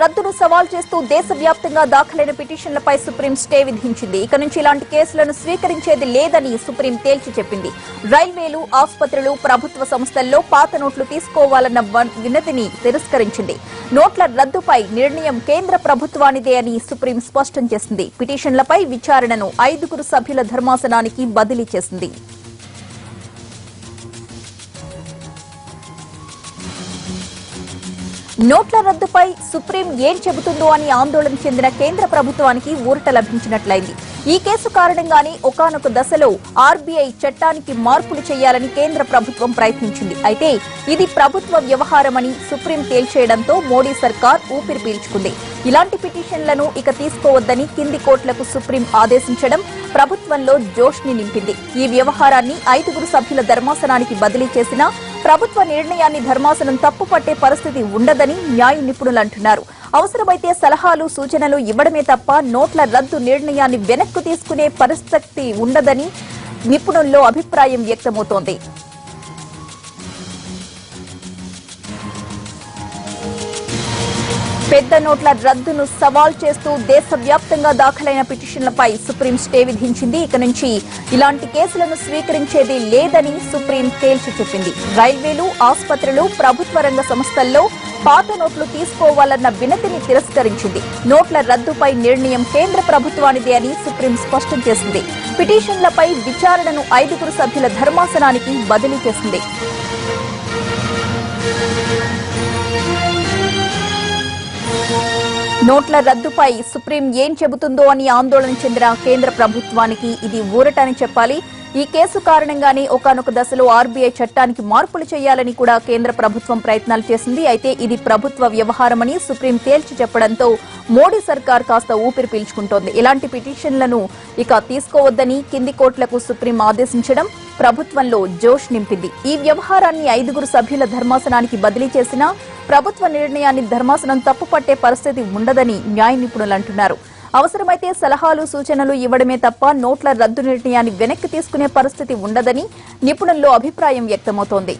రద్దును సవాల్ చేస్తూ దేశవ్యాప్తంగా దాఖలైన పిటిషన్లపై సుప్రీం స్టే విధించింది. ఇక నుంచి ఇలాంటి కేసులను స్వీకరించేది లేదని సుప్రీం తేల్చి చెప్పింది. రైల్వేలు, ఆసుపత్రులు, ప్రభుత్వ సంస్థల్లో పాత నోట్లు తీసుకోవాలన్న వినతిని తిరస్కరించింది. నోట్ల రద్దుపై నిర్ణయం కేంద్ర ప్రభుత్వానిదే అని సుప్రీం స్పష్టం చేసింది. పిటిషన్లపై విచారణను 5 సభ్యుల ధర్మాసనానికి బదిలీ చేసింది. నోట్ల రద్దుపై సుప్రీం ఏం చెబుతుందో అని ఆందోళన చెందిన కేంద్ర ప్రభుత్వానికి ఊరట లభించినట్లయింది. ఈ కేసు కారణంగానే ఒకానొక దశలో ఆర్బీఐ చట్టానికి మార్పులు చేయాలని కేంద్ర ప్రభుత్వం ప్రయత్నించింది. అయితే ఇది ప్రభుత్వ వ్యవహారమని సుప్రీం తేల్చేయడంతో మోడీ సర్కార్ ఊపిరి పీల్చుకుంది. ఇలాంటి పిటిషన్లను ఇక తీసుకోవద్దని కింది కోర్టులకు సుప్రీం ఆదేశించడం ప్రభుత్వంలో జోష్ ని నింపింది. ఈ వ్యవహారాన్ని 5 సభ్యుల ధర్మాసనానికి బదిలీ చేసినా ప్రభుత్వ నిర్ణయాన్ని ధర్మాసనం తప్పుపట్టే పరిస్థితి ఉండదని న్యాయ నిపుణులు అంటున్నారు. అవసరమైతే సలహాలు, సూచనలు ఇవ్వడమే తప్ప నోట్ల రద్దు నిర్ణయాన్ని వెనక్కు తీసుకునే పరిస్థితి ఉండదని నిపుణుల్లో అభిప్రాయం వ్యక్తమవుతోంది. పెద్ద నోట్ల రద్దును సవాల్ చేస్తూ దేశవ్యాప్తంగా దాఖలైన పిటిషన్లపై సుప్రీం స్టే విధించింది. ఇక నుంచి ఇలాంటి కేసులను స్వీకరించేది లేదని సుప్రీం తేల్చి చెప్పింది. రైల్వేలు, ఆసుపత్రులు, ప్రభుత్వ రంగ సంస్థల్లో పాత నోట్లు తీసుకోవాలన్న వినతిని తిరస్కరించింది. నోట్ల రద్దుపై నిర్ణయం కేంద్ర ప్రభుత్వానిదే అని సుప్రీం స్పష్టం చేసింది. పిటిషన్లపై విచారణను 5 సభ్యుల ధర్మాసనానికి బదిలీ చేసింది. నోట్ల రద్దుపై సుప్రీం ఏం చెబుతుందో అని ఆందోళన చెందిన కేంద్ర ప్రభుత్వానికి ఇది ఊరటని చెప్పాలి. ఈ కేసు కారణంగానే ఒకానొక దశలో ఆర్బీఐ చట్టానికి మార్పులు చేయాలని కూడా కేంద్ర ప్రభుత్వం ప్రయత్నాలు చేసింది. అయితే ఇది ప్రభుత్వ వ్యవహారమని సుప్రీం తేల్చి చెప్పడంతో మోడీ సర్కార్ కాస్త ఊపిరి పీల్చుకుంటోంది. ఇలాంటి పిటిషన్లను ఇక తీసుకోవద్దని కింది కోర్టులకు సుప్రీం ఆదేశించడం ప్రభుత్వంలో జోష్ నింపింది. ఈ వ్యవహారాన్ని 5 సభ్యుల ధర్మాసనానికి బదిలీ చేసినా ప్రభుత్వ నిర్ణయాన్ని ధర్మాసనం తప్పుపట్టే పరిస్థితి ఉండదని న్యాయ నిపుణులు అంటున్నారు. అవసరమైతే సలహాలు, సూచనలు ఇవ్వడమే తప్ప నోట్ల రద్దు నిర్ణయాన్ని వెనక్కి తీసుకునే పరిస్థితి ఉండదని నిపుణుల్లో అభిప్రాయం వ్యక్తమవుతోంది.